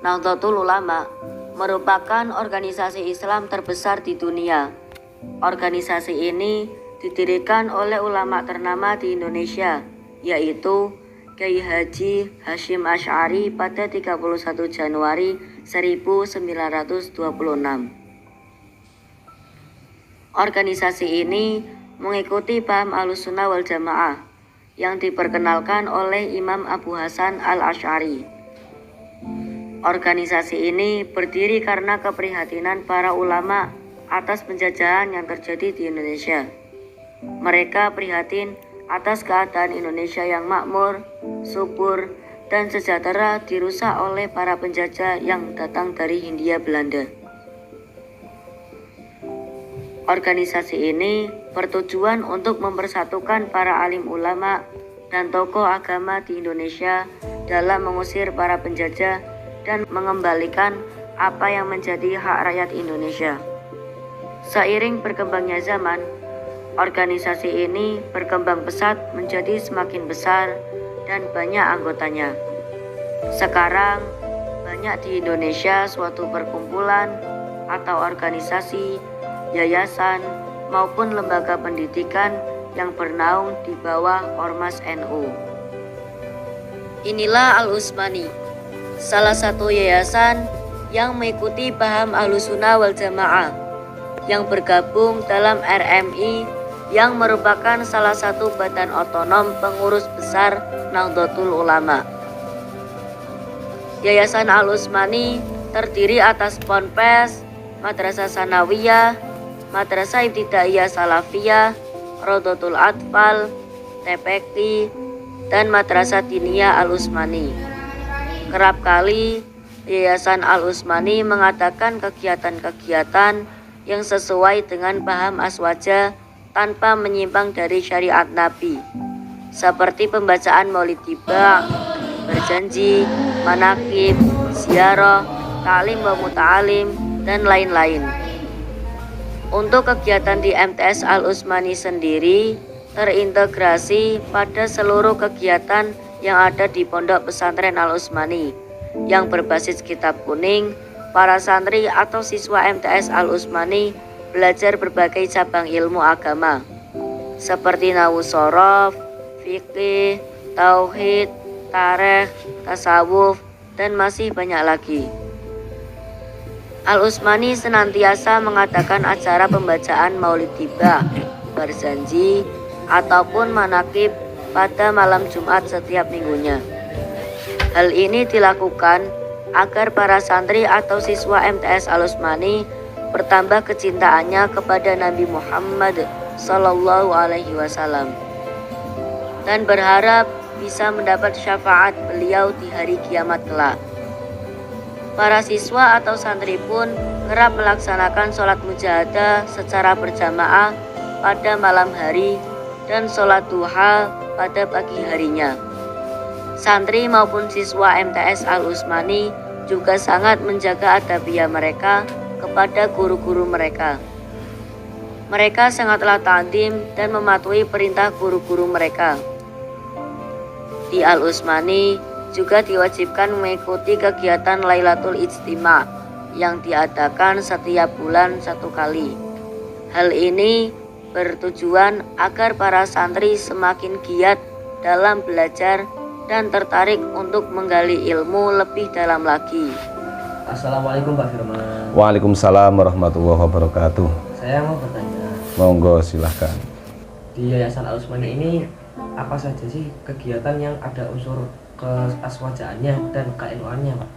Nahdlatul Ulama merupakan organisasi Islam terbesar di dunia. Organisasi ini didirikan oleh ulama ternama di Indonesia, yaitu Kiai Haji Hasyim Asy'ari pada 31 Januari 1926. Organisasi ini mengikuti paham Ahlussunnah wal Jamaah yang diperkenalkan oleh Imam Abu Hasan Al-Asy'ari. Organisasi ini berdiri karena keprihatinan para ulama atas penjajahan yang terjadi di Indonesia. Mereka prihatin atas keadaan Indonesia yang makmur, subur, dan sejahtera dirusak oleh para penjajah yang datang dari Hindia Belanda. Organisasi ini bertujuan untuk mempersatukan para alim ulama dan tokoh agama di Indonesia dalam mengusir para penjajah dan mengembalikan apa yang menjadi hak rakyat Indonesia. Seiring berkembangnya zaman, organisasi ini berkembang pesat menjadi semakin besar dan banyak anggotanya. Sekarang, banyak di Indonesia suatu perkumpulan atau organisasi, yayasan, maupun lembaga pendidikan yang bernaung di bawah Ormas NU. Inilah Al-Utsmani, salah satu yayasan yang mengikuti paham Ahlussunnah wal Jamaah yang bergabung dalam RMI yang merupakan salah satu badan otonom pengurus besar Nahdlatul Ulama. Yayasan Al-Utsmani terdiri atas Ponpes, Madrasah Sanawiyah, Madrasah Ibtidaiyah Salafiyah, Rodotul Atfal, TPQ, dan Madrasah Diniyah Al-Utsmani. Kerap kali Yayasan Al-Utsmani mengadakan kegiatan-kegiatan yang sesuai dengan paham aswaja tanpa menyimpang dari syariat Nabi, seperti pembacaan Maulid Tiba, berjanji, manakib, ziarah, ta'lim wa muta'alim, dan lain-lain. Untuk kegiatan di MTS Al-Utsmani sendiri terintegrasi pada seluruh kegiatan yang ada di Pondok Pesantren Al-Utsmani yang berbasis kitab kuning. Para santri atau siswa MTS Al-Utsmani belajar berbagai cabang ilmu agama seperti nahwu shorof, fikih, tauhid, tarikh, tasawuf, dan masih banyak lagi. Al-Utsmani senantiasa mengadakan acara pembacaan Maulid Tiba, berjanji, ataupun manakib pada malam Jumat setiap minggunya. Hal ini dilakukan agar para santri atau siswa MTS Al-Utsmani bertambah kecintaannya kepada Nabi Muhammad Sallallahu Alaihi Wasallam dan berharap bisa mendapat syafaat beliau di hari kiamat kelak. Para siswa atau santri pun kerap melaksanakan sholat mujahadah secara berjamaah pada malam hari dan sholat duha pada pagi harinya. Santri maupun siswa MTS Al-Utsmani juga sangat menjaga adabiyah mereka kepada guru-guru mereka. Mereka sangatlah ta'zim dan mematuhi perintah guru-guru mereka. Di Al-Utsmani juga diwajibkan mengikuti kegiatan Lailatul Ijtima yang diadakan setiap bulan 1 kali. Hal ini bertujuan agar para santri semakin giat dalam belajar dan tertarik untuk menggali ilmu lebih dalam lagi. Assalamualaikum Pak Firman. Waalaikumsalam warahmatullahi wabarakatuh. Saya mau bertanya. Monggo silahkan. Di Yayasan Al-Utsmani ini apa saja sih kegiatan yang ada unsur keaswajaannya dan ke-NU-annya, Pak?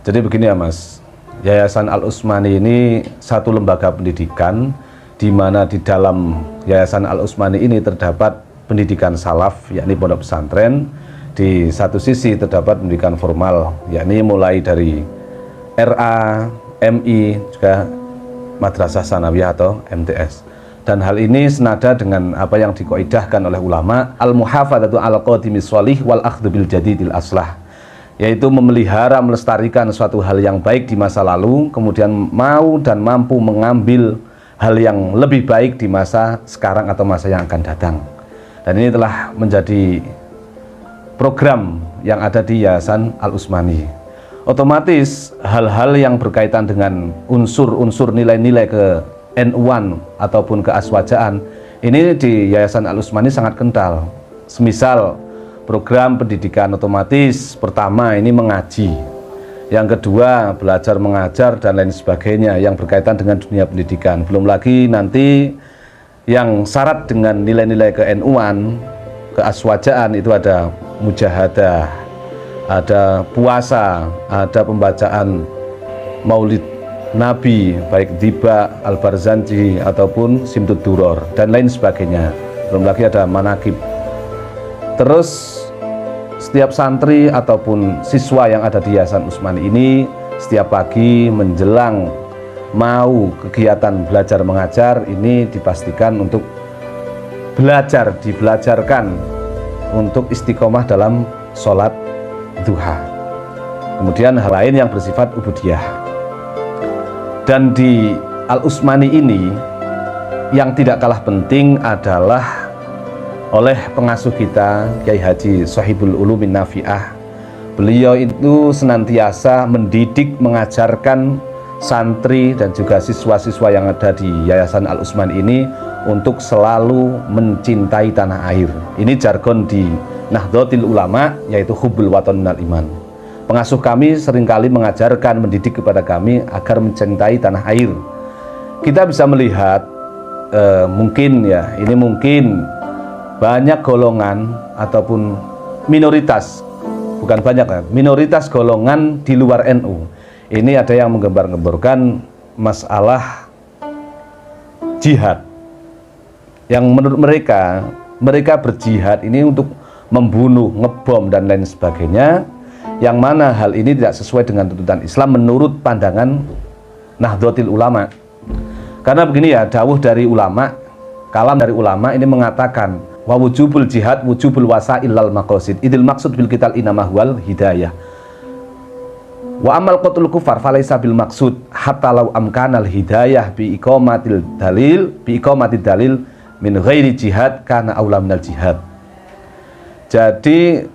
Jadi begini ya Mas, Yayasan Al-Utsmani ini satu lembaga pendidikan di mana di dalam Yayasan Al-Utsmani ini terdapat pendidikan salaf, yakni pondok pesantren. Di satu sisi terdapat pendidikan formal, yakni mulai dari RA, MI, juga Madrasah Sanawiyah atau MTS. Dan hal ini senada dengan apa yang dikoidahkan oleh ulama, al-muhafadzatu al-qadimis sholih wal akhdhu bil jadidil aslah, yaitu memelihara, melestarikan suatu hal yang baik di masa lalu, kemudian mau dan mampu mengambil hal yang lebih baik di masa sekarang atau masa yang akan datang. Dan ini telah menjadi program yang ada di Yayasan Al-Utsmani. Otomatis hal-hal yang berkaitan dengan unsur-unsur nilai-nilai ke NU-an ataupun ke aswajaan ini di Yayasan Al-Utsmani sangat kental. Semisal program pendidikan otomatis pertama ini mengaji, yang kedua belajar mengajar dan lain sebagainya yang berkaitan dengan dunia pendidikan. Belum lagi nanti yang syarat dengan nilai-nilai ke NU-an, ke aswajaan itu ada mujahadah, ada puasa, ada pembacaan maulid Nabi, baik Diba, Al-Barzanji ataupun Simtud Duror dan lain sebagainya. Belum lagi ada manakib. Terus setiap santri ataupun siswa yang ada di Yayasan Utsmani ini setiap pagi menjelang mau kegiatan belajar mengajar ini dipastikan untuk dibelajarkan untuk istiqomah dalam sholat duha. Kemudian hal lain yang bersifat ubudiyah. Dan di Al-Utsmani ini yang tidak kalah penting adalah oleh pengasuh kita Kiai Haji Shahibul Ulumin Nafi'ah. Beliau itu senantiasa mendidik, mengajarkan santri dan juga siswa-siswa yang ada di Yayasan Al-Utsmani ini untuk selalu mencintai tanah air. Ini jargon di Nahdlatul Ulama, yaitu hubbul watan minal iman. Pengasuh kami seringkali mengajarkan, mendidik kepada kami agar mencintai tanah air. Kita bisa melihat mungkin banyak golongan ataupun minoritas, bukan banyak, minoritas golongan di luar NU. Ini ada yang menggembar-gemborkan masalah jihad, yang menurut mereka berjihad ini untuk membunuh, ngebom dan lain sebagainya, yang mana hal ini tidak sesuai dengan tuntutan Islam menurut pandangan Nahdlatul Ulama. Karena begini ya, dawuh dari ulama, kalam dari ulama ini mengatakan wa wujubul jihad wujubul wasail lal maqasid idil maksud bil qital inamah wal hidayah wa amal qatul kufar falaisa bil maksud hatta law amkanal hidayah bi iqamatil dalil min ghairi jihad kana aula minal jihad. Jadi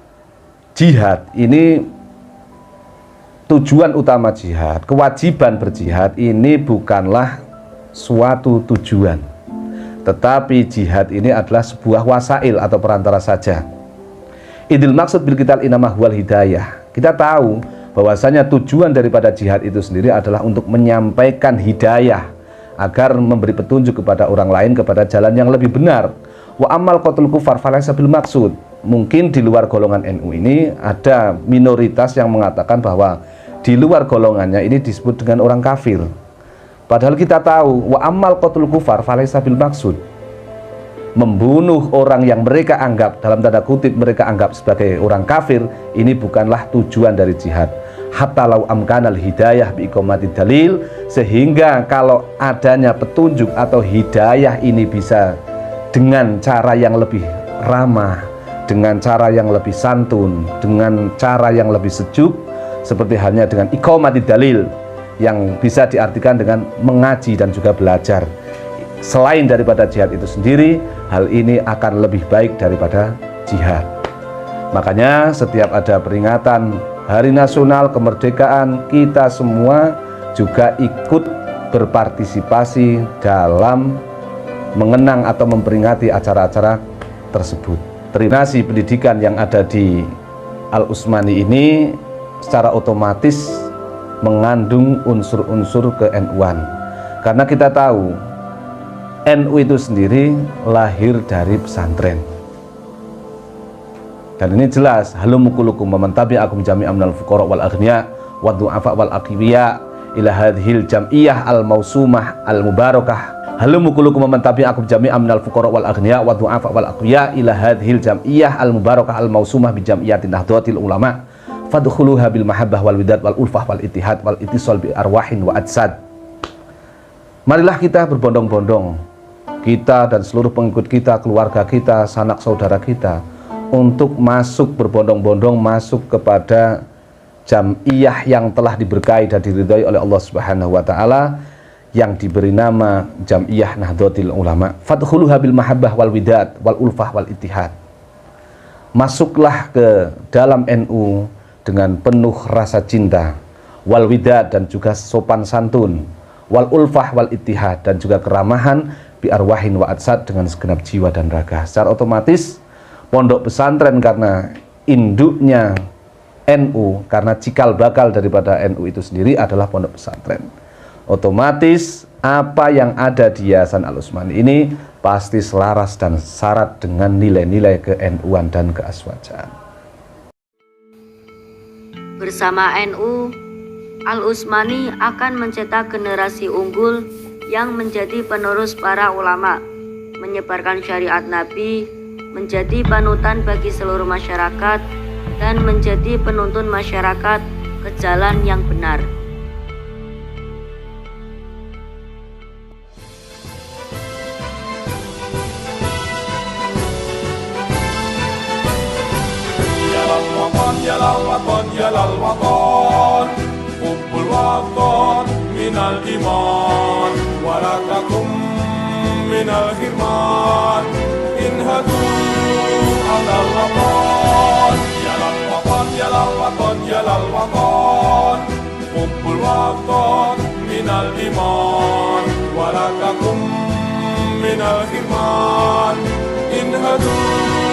jihad ini, tujuan utama jihad, kewajiban berjihad ini bukanlah suatu tujuan, tetapi jihad ini adalah sebuah wasail atau perantara saja. Idil maksud bil qital inamah wal hidayah. Kita tahu bahwasanya tujuan daripada jihad itu sendiri adalah untuk menyampaikan hidayah, agar memberi petunjuk kepada orang lain kepada jalan yang lebih benar. Wa amal qatul kufar falaisa bil maksud. Mungkin di luar golongan NU ini ada minoritas yang mengatakan bahwa di luar golongannya ini disebut dengan orang kafir. Padahal kita tahu wa amal qatul kufar falaisa bil maksud. Membunuh orang yang mereka anggap, dalam tanda kutip mereka anggap sebagai orang kafir, ini bukanlah tujuan dari jihad. Hatta law amkanal hidayah bi iqamatid dalil, sehingga kalau adanya petunjuk atau hidayah ini bisa dengan cara yang lebih ramah, dengan cara yang lebih santun, dengan cara yang lebih sejuk, seperti halnya dengan iqamatid dalil yang bisa diartikan dengan mengaji dan juga belajar. Selain daripada jihad itu sendiri, hal ini akan lebih baik daripada jihad. Makanya setiap ada peringatan Hari Nasional Kemerdekaan, kita semua juga ikut berpartisipasi dalam mengenang atau memperingati acara-acara tersebut. Terinasi pendidikan yang ada di Al-Utsmani ini secara otomatis mengandung unsur-unsur ke-NU-an. Karena kita tahu NU itu sendiri lahir dari pesantren. Dan ini jelas, halumukulukum man tabi'akum jami'an minal fuqara wal aghniya wa du'afa wal aqwiya ila hadhil jam'iyah al mausumah al mubarakah. Halumukulukum man tabi'akum jami'an minal fuqara wal aghniya wa du'afa wal aqwiya ila hadhil jam'iyah al mubarakah al mausumah bi jam'iyatin nahdlatil ulama fadkhuluha bil mahabbah wal widad wal ulfah wal ittihad wal ittisal bi arwahin wa ajsad. Marilah kita berbondong-bondong, kita dan seluruh pengikut kita, keluarga kita, sanak saudara kita, untuk masuk berbondong-bondong masuk kepada jam'iyah yang telah diberkahi dan diridhai oleh Allah Subhanahu wa taala, yang diberi nama Jam'iyah Nahdlatul Ulama. Fadkhuluha bil mahabbah wal widad wal ulfah wal ittihad. Masuklah ke dalam NU dengan penuh rasa cinta, wal widad dan juga sopan santun, wal ulfah wal ittihad dan juga keramahan, bi arwahin wa atsad dengan segenap jiwa dan raga. Secara otomatis pondok pesantren karena induknya NU, karena cikal bakal daripada NU itu sendiri adalah pondok pesantren, otomatis apa yang ada di Yayasan Al-Utsmani ini pasti selaras dan syarat dengan nilai-nilai ke-NU-an dan keaswajaan. Bersama NU, Al-Utsmani akan mencetak generasi unggul yang menjadi penerus para ulama, menyebarkan syariat Nabi, menjadi panutan bagi seluruh masyarakat, dan menjadi penuntun masyarakat ke jalan yang benar. يا للوطن يا للوطن حب الوطن من الإيمان ولا تكن من الحرمان انهضوا على الوطن يا للوطن يا للوطن يا للوطن حب الوطن من الإيمان ولا تكن من الحرمان انهضوا